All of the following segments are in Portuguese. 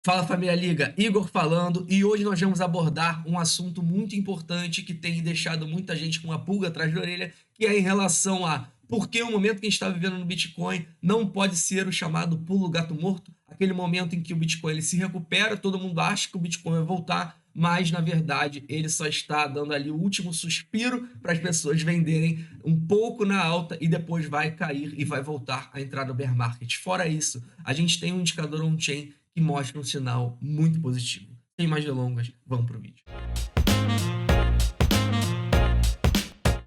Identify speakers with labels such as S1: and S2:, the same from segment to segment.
S1: Fala família Liga, Igor falando e hoje nós vamos abordar um assunto muito importante que tem deixado muita gente com uma pulga atrás da orelha, que é em relação a por que o momento que a gente está vivendo no Bitcoin não pode ser o chamado pulo gato morto, aquele momento em que o Bitcoin ele se recupera, todo mundo acha que o Bitcoin vai voltar, mas na verdade ele só está dando ali o último suspiro para as pessoas venderem um pouco na alta e depois vai cair e vai voltar a entrar no bear market. Fora isso, a gente tem um indicador on-chain que mostra um sinal muito positivo. Sem mais delongas, vamos para o vídeo.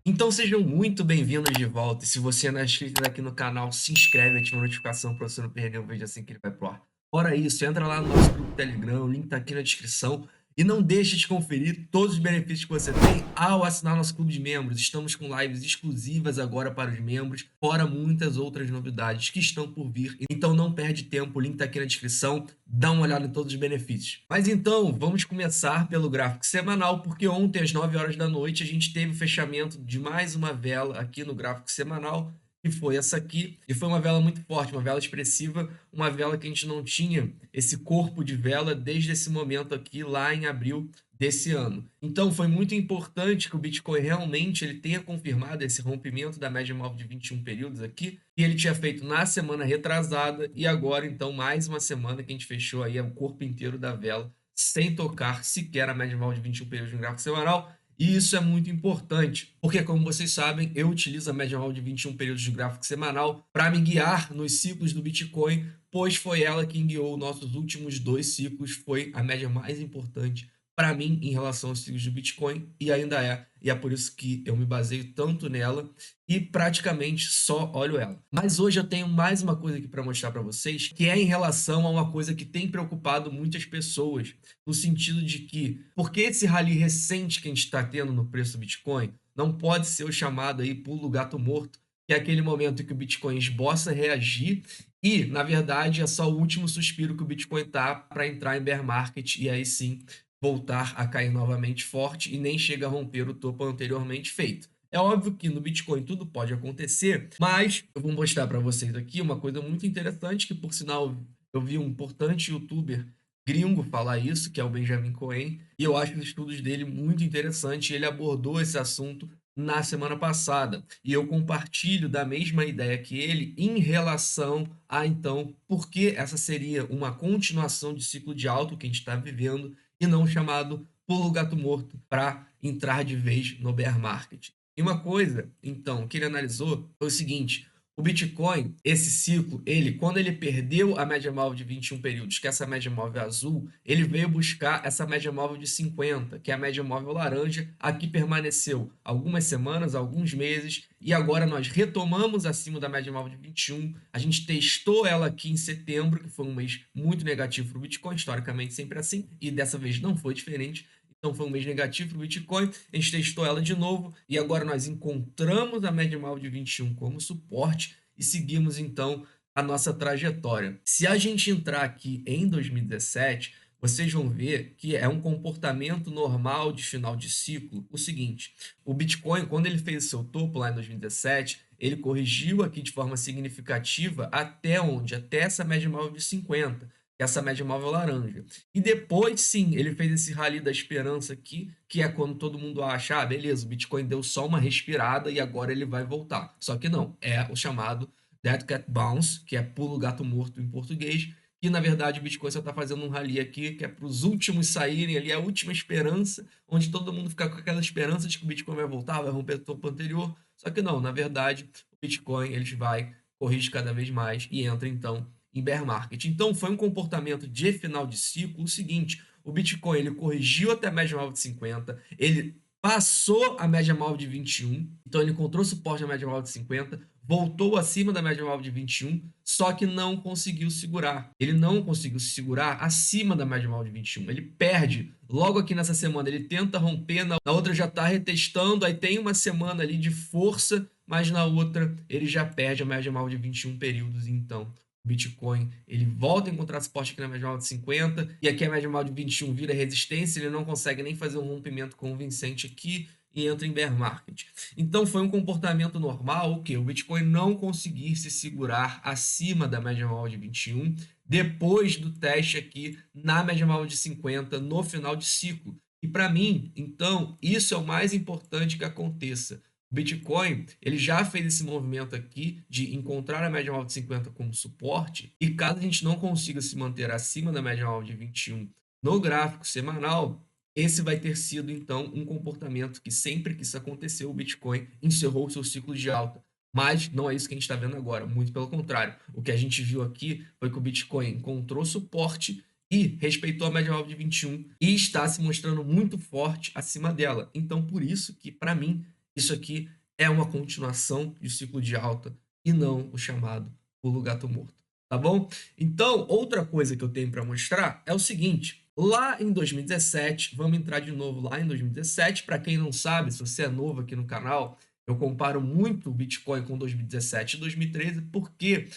S1: Então sejam muito bem-vindos de volta. E se você não é inscrito aqui no canal, se inscreve, ativa a notificação para você não perder um vídeo assim que ele vai pro ar. Fora isso, entra lá no nosso grupo Telegram, o link tá aqui na descrição. E não deixe de conferir todos os benefícios que você tem ao assinar nosso clube de membros. Estamos com lives exclusivas agora para os membros, fora muitas outras novidades que estão por vir. Então não perde tempo, o link está aqui na descrição. Dá uma olhada em todos os benefícios. Mas então, vamos começar pelo gráfico semanal, porque ontem às 9 horas da noite a gente teve o fechamento de mais uma vela aqui no gráfico semanal, que foi essa aqui, e foi uma vela muito forte, uma vela expressiva, uma vela que a gente não tinha esse corpo de vela desde esse momento aqui, lá em abril desse ano. Então foi muito importante que o Bitcoin realmente ele tenha confirmado esse rompimento da média móvel de 21 períodos aqui, que ele tinha feito na semana retrasada, e agora então mais uma semana que a gente fechou aí o corpo inteiro da vela, sem tocar sequer a média móvel de 21 períodos no gráfico semanal. E isso é muito importante, porque como vocês sabem, eu utilizo a média móvel de 21 períodos de gráfico semanal para me guiar nos ciclos do Bitcoin, pois foi ela que guiou nossos últimos dois ciclos, foi a média mais importante para mim em relação aos ciclos do Bitcoin, e ainda é. E é por isso que eu me baseio tanto nela e praticamente só olho ela. Mas hoje eu tenho mais uma coisa aqui para mostrar para vocês, que é em relação a uma coisa que tem preocupado muitas pessoas, no sentido de que, porque esse rally recente que a gente está tendo no preço do Bitcoin não pode ser o chamado aí pulo gato morto, que é aquele momento em que o Bitcoin esboça reagir e, na verdade, é só o último suspiro que o Bitcoin tá para entrar em bear market e aí sim voltar a cair novamente forte e nem chega a romper o topo anteriormente feito. É óbvio que no Bitcoin tudo pode acontecer, mas eu vou mostrar para vocês aqui uma coisa muito interessante que, por sinal, eu vi um importante youtuber gringo falar isso, que é o Benjamin Cohen, e eu acho os estudos dele muito interessantes. Ele abordou esse assunto na semana passada, e eu compartilho da mesma ideia que ele em relação a, então, por que essa seria uma continuação de ciclo de alto que a gente está vivendo e não chamado pulo gato morto para entrar de vez no bear market. E uma coisa, então, que ele analisou foi o seguinte: o Bitcoin, esse ciclo, ele, quando ele perdeu a média móvel de 21 períodos, que é essa média móvel azul, ele veio buscar essa média móvel de 50, que é a média móvel laranja. Aqui permaneceu algumas semanas, alguns meses, e agora nós retomamos acima da média móvel de 21. A gente testou ela aqui em setembro, que foi um mês muito negativo para o Bitcoin, historicamente sempre assim, e dessa vez não foi diferente. Então foi um mês negativo para o Bitcoin, a gente testou ela de novo e agora nós encontramos a média móvel de 21 como suporte e seguimos então a nossa trajetória. Se a gente entrar aqui em 2017, vocês vão ver que é um comportamento normal de final de ciclo. O seguinte, o Bitcoin, quando ele fez o seu topo lá em 2017, ele corrigiu aqui de forma significativa até onde? Até essa média móvel de 50, que é essa média móvel laranja. E depois, sim, ele fez esse rally da esperança aqui, que é quando todo mundo acha, ah, beleza, o Bitcoin deu só uma respirada e agora ele vai voltar. Só que não, é o chamado Dead Cat Bounce, que é pulo gato morto em português, que na verdade o Bitcoin só está fazendo um rally aqui, que é para os últimos saírem ali, a última esperança, onde todo mundo fica com aquela esperança de que o Bitcoin vai voltar, vai romper o topo anterior. Só que não, na verdade, o Bitcoin ele vai, corrige cada vez mais e entra então em bear market. Então foi um comportamento de final de ciclo o seguinte: o Bitcoin ele corrigiu até a média móvel de 50, ele passou a média móvel de 21, então ele encontrou suporte na média móvel de 50, voltou acima da média móvel de 21, só que não conseguiu segurar. Ele não conseguiu se segurar acima da média móvel de 21. Ele perde logo aqui nessa semana, ele tenta romper, na outra já está retestando, aí tem uma semana ali de força, mas na outra ele já perde a média móvel de 21 períodos, então Bitcoin, ele volta a encontrar suporte aqui na média móvel de 50, e aqui a média móvel de 21 vira resistência, ele não consegue nem fazer um rompimento convincente aqui e entra em bear market. Então foi um comportamento normal, o que o Bitcoin não conseguir se segurar acima da média móvel de 21, depois do teste aqui na média móvel de 50 no final de ciclo. E para mim, então, isso é o mais importante que aconteça. O Bitcoin, ele já fez esse movimento aqui de encontrar a média móvel de 50 como suporte, e caso a gente não consiga se manter acima da média móvel de 21 no gráfico semanal, esse vai ter sido então um comportamento que sempre que isso aconteceu, o Bitcoin encerrou o seu ciclo de alta. Mas não é isso que a gente está vendo agora, muito pelo contrário. O que a gente viu aqui foi que o Bitcoin encontrou suporte e respeitou a média móvel de 21 e está se mostrando muito forte acima dela. Então, por isso que, para mim, isso aqui é uma continuação de ciclo de alta e não o chamado pulo gato morto, tá bom? Então, outra coisa que eu tenho para mostrar é o seguinte: lá em 2017, vamos entrar de novo lá em 2017. Para quem não sabe, se você é novo aqui no canal, eu comparo muito o Bitcoin com 2017 e 2013 porque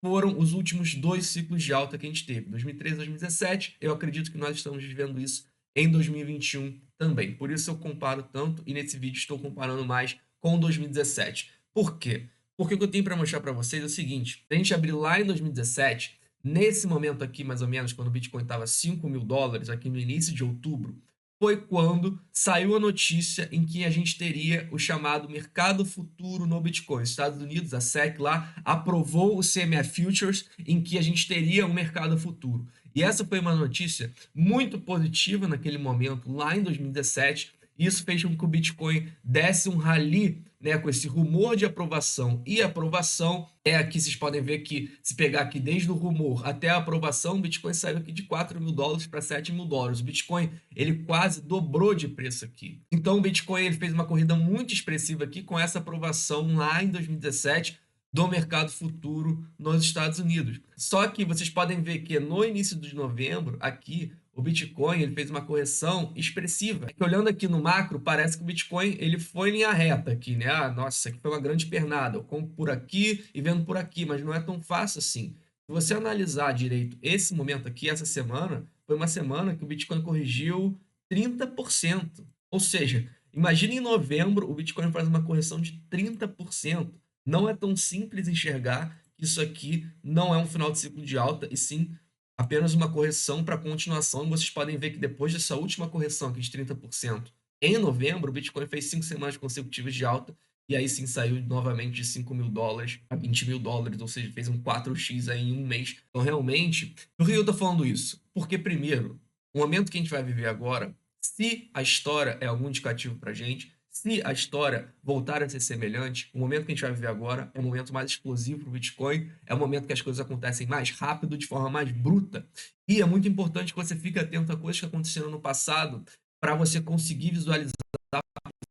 S1: foram os últimos dois ciclos de alta que a gente teve, 2013 e 2017. Eu acredito que nós estamos vivendo isso em 2021 também. Por isso eu comparo tanto e nesse vídeo estou comparando mais com 2017. Por quê? Porque o que eu tenho para mostrar para vocês é o seguinte: a gente abrir lá em 2017, nesse momento aqui, mais ou menos, quando o Bitcoin estava $5.000, aqui no início de outubro, foi quando saiu a notícia em que a gente teria o chamado mercado futuro no Bitcoin. Os Estados Unidos, a SEC lá, aprovou o CME Futures, em que a gente teria um mercado futuro. E essa foi uma notícia muito positiva naquele momento, lá em 2017. Isso fez com que o Bitcoin desse um rally, né, com esse rumor de aprovação e aprovação. Aqui vocês podem ver que, se pegar aqui desde o rumor até a aprovação, o Bitcoin saiu aqui de $4.000 para $7.000. O Bitcoin, ele quase dobrou de preço aqui. Então o Bitcoin, ele fez uma corrida muito expressiva aqui com essa aprovação lá em 2017 do mercado futuro nos Estados Unidos. Só que vocês podem ver que no início de novembro, aqui, o Bitcoin, ele fez uma correção expressiva. Olhando aqui no macro, parece que o Bitcoin, ele foi em linha reta aqui, né? Ah, nossa, aqui foi uma grande pernada. Eu compro por aqui e vendo por aqui, mas não é tão fácil assim. Se você analisar direito esse momento aqui, essa semana, foi uma semana que o Bitcoin corrigiu 30%. Ou seja, imagine em novembro o Bitcoin faz uma correção de 30%. Não é tão simples enxergar que isso aqui não é um final de ciclo de alta, e sim apenas uma correção para continuação. E vocês podem ver que depois dessa última correção aqui de 30%, em novembro, o Bitcoin fez 5 semanas consecutivas de alta, e aí sim saiu novamente de $5.000 a $20.000, ou seja, fez um 4x aí em um mês. Então, realmente, por que eu tô falando isso? Porque, primeiro, o momento que a gente vai viver agora, se a história é algum indicativo para gente, se a história voltar a ser semelhante, o momento que a gente vai viver agora é o momento mais explosivo para o Bitcoin, é o momento que as coisas acontecem mais rápido, de forma mais bruta. E é muito importante que você fique atento a coisas que aconteceram no passado para você conseguir visualizar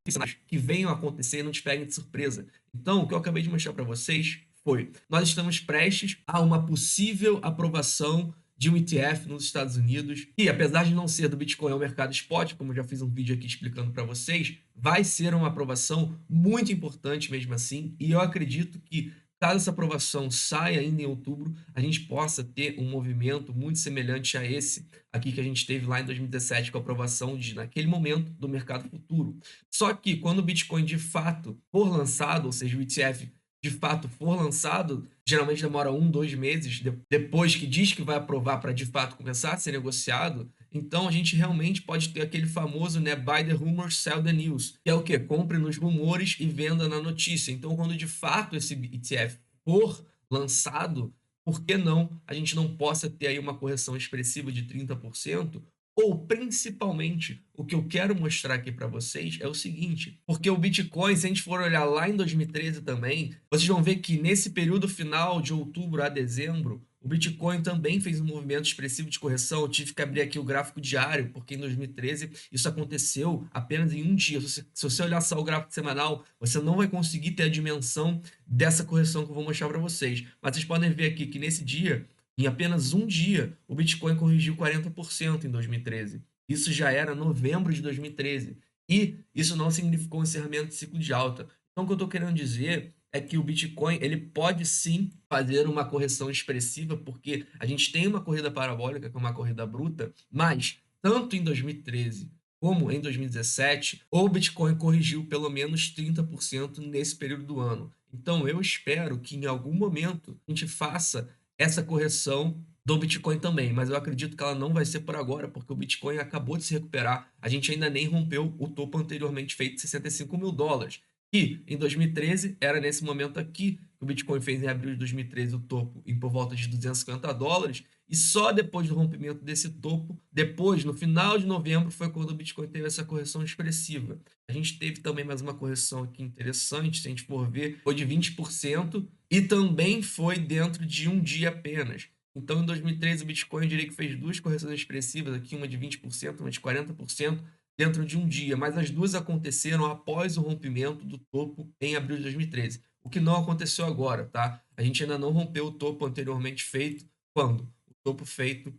S1: cenários que venham a acontecer e não te peguem de surpresa. Então, o que eu acabei de mostrar para vocês foi: nós estamos prestes a uma possível aprovação de um ETF nos Estados Unidos, e apesar de não ser do Bitcoin, é um mercado spot, como eu já fiz um vídeo aqui explicando para vocês, vai ser uma aprovação muito importante mesmo assim, e eu acredito que, caso essa aprovação saia ainda em outubro, a gente possa ter um movimento muito semelhante a esse aqui que a gente teve lá em 2017, com a aprovação de, naquele momento, do mercado futuro. Só que quando o Bitcoin de fato for lançado, ou seja, o ETF de fato for lançado, geralmente demora 1, 2 meses depois que diz que vai aprovar para de fato começar a ser negociado. Então a gente realmente pode ter aquele famoso, né, buy the rumors, sell the news, que é o que? Compre nos rumores e venda na notícia. Então, quando de fato esse ETF for lançado, por que não a gente não possa ter aí uma correção expressiva de 30%? Ou, principalmente, o que eu quero mostrar aqui para vocês é o seguinte: porque o Bitcoin, se a gente for olhar lá em 2013 também, vocês vão ver que nesse período final de outubro a dezembro, o Bitcoin também fez um movimento expressivo de correção. Eu tive que abrir aqui o gráfico diário, porque em 2013 isso aconteceu apenas em um dia. Se você olhar só o gráfico semanal, você não vai conseguir ter a dimensão dessa correção que eu vou mostrar para vocês. Mas vocês podem ver aqui que nesse dia, em apenas um dia, o Bitcoin corrigiu 40% em 2013. Isso já era novembro de 2013. E isso não significou um encerramento de ciclo de alta. Então, o que eu estou querendo dizer é que o Bitcoin, ele pode sim fazer uma correção expressiva, porque a gente tem uma corrida parabólica, que é uma corrida bruta, mas tanto em 2013 como em 2017, o Bitcoin corrigiu pelo menos 30% nesse período do ano. Então, eu espero que em algum momento a gente faça essa correção do Bitcoin também, mas eu acredito que ela não vai ser por agora, porque o Bitcoin acabou de se recuperar. A gente ainda nem rompeu o topo anteriormente feito de 65 mil dólares. E em 2013, era nesse momento aqui que o Bitcoin fez em abril de 2013 o topo em por volta de 250 dólares. E só depois do rompimento desse topo, depois, no final de novembro, foi quando o Bitcoin teve essa correção expressiva. A gente teve também mais uma correção aqui interessante, se a gente for ver, foi de 20% e também foi dentro de um dia apenas. Então, em 2013, o Bitcoin eu diria que fez duas correções expressivas aqui, uma de 20%, uma de 40%, dentro de um dia, mas as duas aconteceram após o rompimento do topo em abril de 2013, o que não aconteceu agora, tá? A gente ainda não rompeu o topo anteriormente feito, quando? O topo feito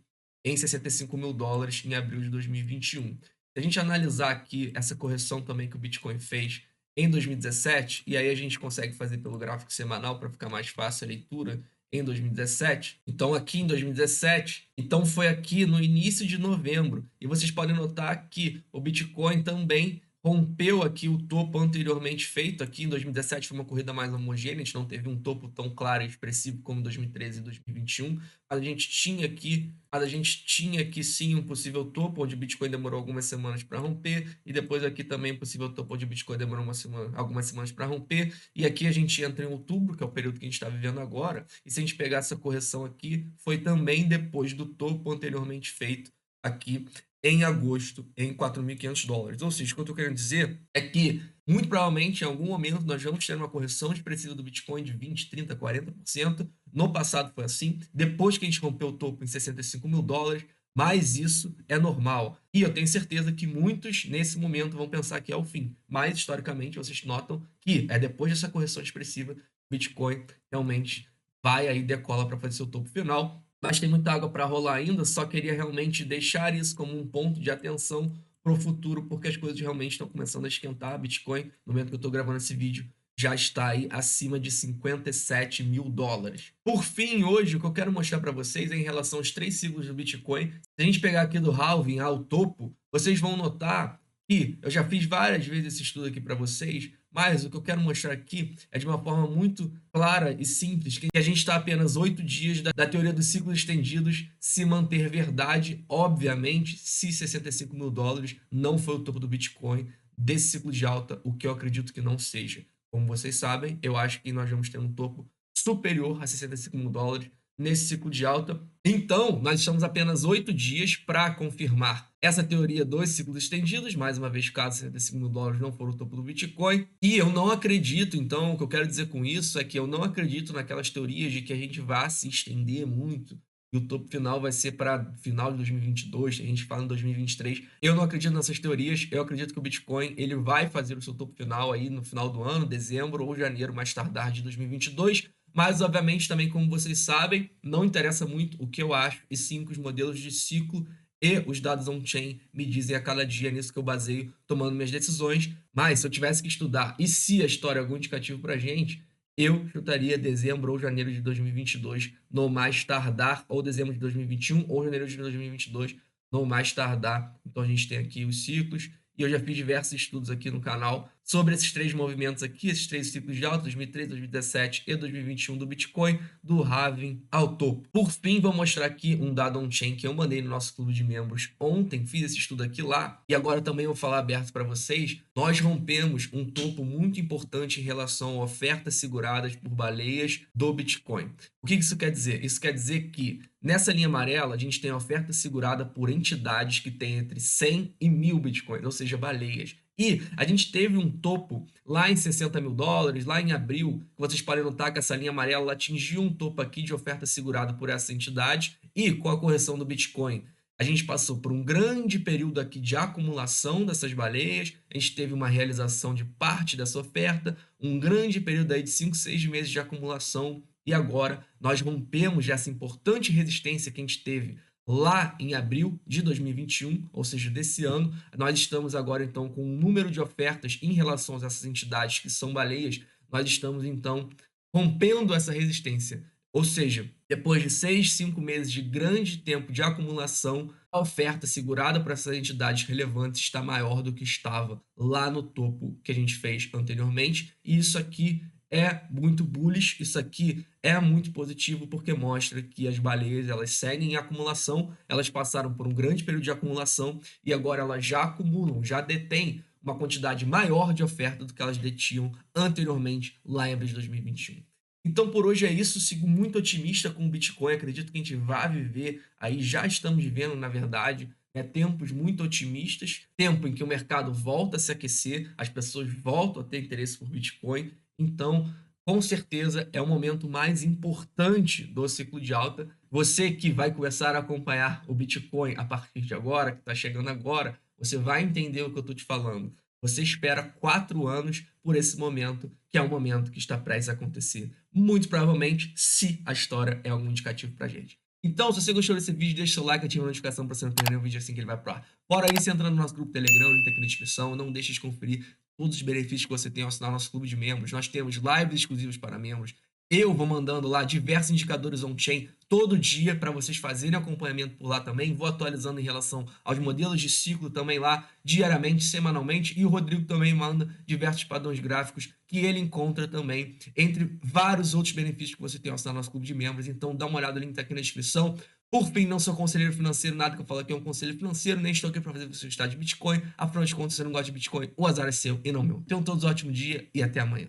S1: em 65 mil dólares em abril de 2021. Se a gente analisar aqui essa correção também que o Bitcoin fez em 2017, e aí a gente consegue fazer pelo gráfico semanal para ficar mais fácil a leitura, em 2017. Então, aqui em 2017, então foi aqui no início de novembro. E vocês podem notar que o Bitcoin também rompeu aqui o topo anteriormente feito. Aqui em 2017 foi uma corrida mais homogênea, a gente não teve um topo tão claro e expressivo como em 2013 e 2021. Mas a gente tinha aqui sim um possível topo, onde o Bitcoin demorou algumas semanas para romper, e depois aqui também um possível topo, onde o Bitcoin demorou algumas semanas para romper. E aqui a gente entra em outubro, que é o período que a gente está vivendo agora, e se a gente pegar essa correção aqui, foi também depois do topo anteriormente feito aqui em agosto, em 4.500 dólares. Ou seja, o que eu estou querendo dizer é que, muito provavelmente, em algum momento, nós vamos ter uma correção expressiva do Bitcoin de 20, 30, 40%. No passado foi assim, depois que a gente rompeu o topo em 65 mil dólares, mas isso é normal. E eu tenho certeza que muitos, nesse momento, vão pensar que é o fim. Mas, historicamente, vocês notam que é depois dessa correção expressiva, o Bitcoin realmente vai aí, decola para fazer seu topo final. Mas tem muita água para rolar ainda, só queria realmente deixar isso como um ponto de atenção para o futuro, porque as coisas realmente estão começando a esquentar. Bitcoin, no momento que eu estou gravando esse vídeo, já está aí acima de 57 mil dólares. Por fim, hoje, o que eu quero mostrar para vocês é em relação aos 3 ciclos do Bitcoin. Se a gente pegar aqui do halving ao topo, vocês vão notar que eu já fiz várias vezes esse estudo aqui para vocês, mas o que eu quero mostrar aqui é de uma forma muito clara e simples, que a gente está apenas 8 dias da teoria dos ciclos estendidos se manter verdade, obviamente, se 65 mil dólares não foi o topo do Bitcoin desse ciclo de alta, o que eu acredito que não seja. Como vocês sabem, eu acho que nós vamos ter um topo superior a 65 mil dólares nesse ciclo de alta. Então, nós estamos apenas 8 dias para confirmar essa teoria dos ciclos estendidos, mais uma vez, caso 65 mil dólares não for o topo do Bitcoin. E eu não acredito, então, o que eu quero dizer com isso é que eu não acredito naquelas teorias de que a gente vá se estender muito e o topo final vai ser para final de 2022, a gente fala em 2023. Eu não acredito nessas teorias, eu acredito que o Bitcoin ele vai fazer o seu topo final aí no final do ano, dezembro ou janeiro, mais tardar de 2022. Mas, obviamente, também, como vocês sabem, não interessa muito o que eu acho, e sim que os modelos de ciclo e os dados on-chain me dizem a cada dia, nisso que eu baseio tomando minhas decisões. Mas, se eu tivesse que estudar, e se a história é algum indicativo para a gente, eu chutaria dezembro ou janeiro de 2022 no mais tardar, ou dezembro de 2021 ou janeiro de 2022 no mais tardar. Então, a gente tem aqui os ciclos, e eu já fiz diversos estudos aqui no canal sobre esses 3 movimentos aqui, esses 3 ciclos de alta, 2013, 2017 e 2021 do Bitcoin, do halving ao topo. Por fim, vou mostrar aqui um dado on-chain que eu mandei no nosso clube de membros ontem, fiz esse estudo aqui lá, e agora também vou falar aberto para vocês. Nós rompemos um topo muito importante em relação a ofertas seguradas por baleias do Bitcoin. O que isso quer dizer? Isso quer dizer que nessa linha amarela a gente tem a oferta segurada por entidades que têm entre 100 e 1.000 Bitcoins, ou seja, baleias. E a gente teve um topo lá em 60 mil dólares, lá em abril, que vocês podem notar que essa linha amarela atingiu um topo aqui de oferta segurada por essa entidade, e com a correção do Bitcoin, a gente passou por um grande período aqui de acumulação dessas baleias, a gente teve uma realização de parte dessa oferta, um grande período aí de 5, 6 meses de acumulação, e agora nós rompemos essa importante resistência que a gente teve lá em abril de 2021, ou seja, desse ano. Nós estamos agora, então, com um número de ofertas em relação a essas entidades que são baleias, nós estamos, então, rompendo essa resistência. Ou seja, depois de 6, 5 meses de grande tempo de acumulação, a oferta segurada para essas entidades relevantes está maior do que estava lá no topo que a gente fez anteriormente. E isso aqui é muito bullish, isso aqui é muito positivo porque mostra que as baleias elas seguem em acumulação, elas passaram por um grande período de acumulação e agora elas já acumulam, já detêm uma quantidade maior de oferta do que elas detinham anteriormente lá em abril de 2021. Então por hoje é isso, sigo muito otimista com o Bitcoin, acredito que a gente vai viver, aí já estamos vivendo na verdade, tempos muito otimistas, tempo em que o mercado volta a se aquecer, as pessoas voltam a ter interesse por Bitcoin, então com certeza é o momento mais importante do ciclo de alta. Você que vai começar a acompanhar o Bitcoin a partir de agora, que está chegando agora, você vai entender o que eu estou te falando. Você espera 4 anos por esse momento, que é o momento que está prestes a acontecer. Muito provavelmente, se a história é algum indicativo pra gente. Então, se você gostou desse vídeo, deixa seu like, ativa a notificação para você não perder um vídeo assim que ele vai pro ar. Fora isso, entra no nosso grupo Telegram, o link tá aqui na descrição. Não deixe de conferir todos os benefícios que você tem ao assinar nosso clube de membros. Nós temos lives exclusivas para membros. Eu vou mandando lá diversos indicadores on-chain todo dia para vocês fazerem acompanhamento por lá também. Vou atualizando em relação aos modelos de ciclo também lá, diariamente, semanalmente. E o Rodrigo também manda diversos padrões gráficos que ele encontra também, entre vários outros benefícios que você tem ao assinar nosso clube de membros. Então dá uma olhada, o link está aqui na descrição. Por fim, não sou conselheiro financeiro, nada que eu falo aqui é um conselho financeiro, nem estou aqui para fazer você gostar de Bitcoin. Afinal de contas, se você não gosta de Bitcoin, o azar é seu e não meu. Tenham todos um ótimo dia e até amanhã.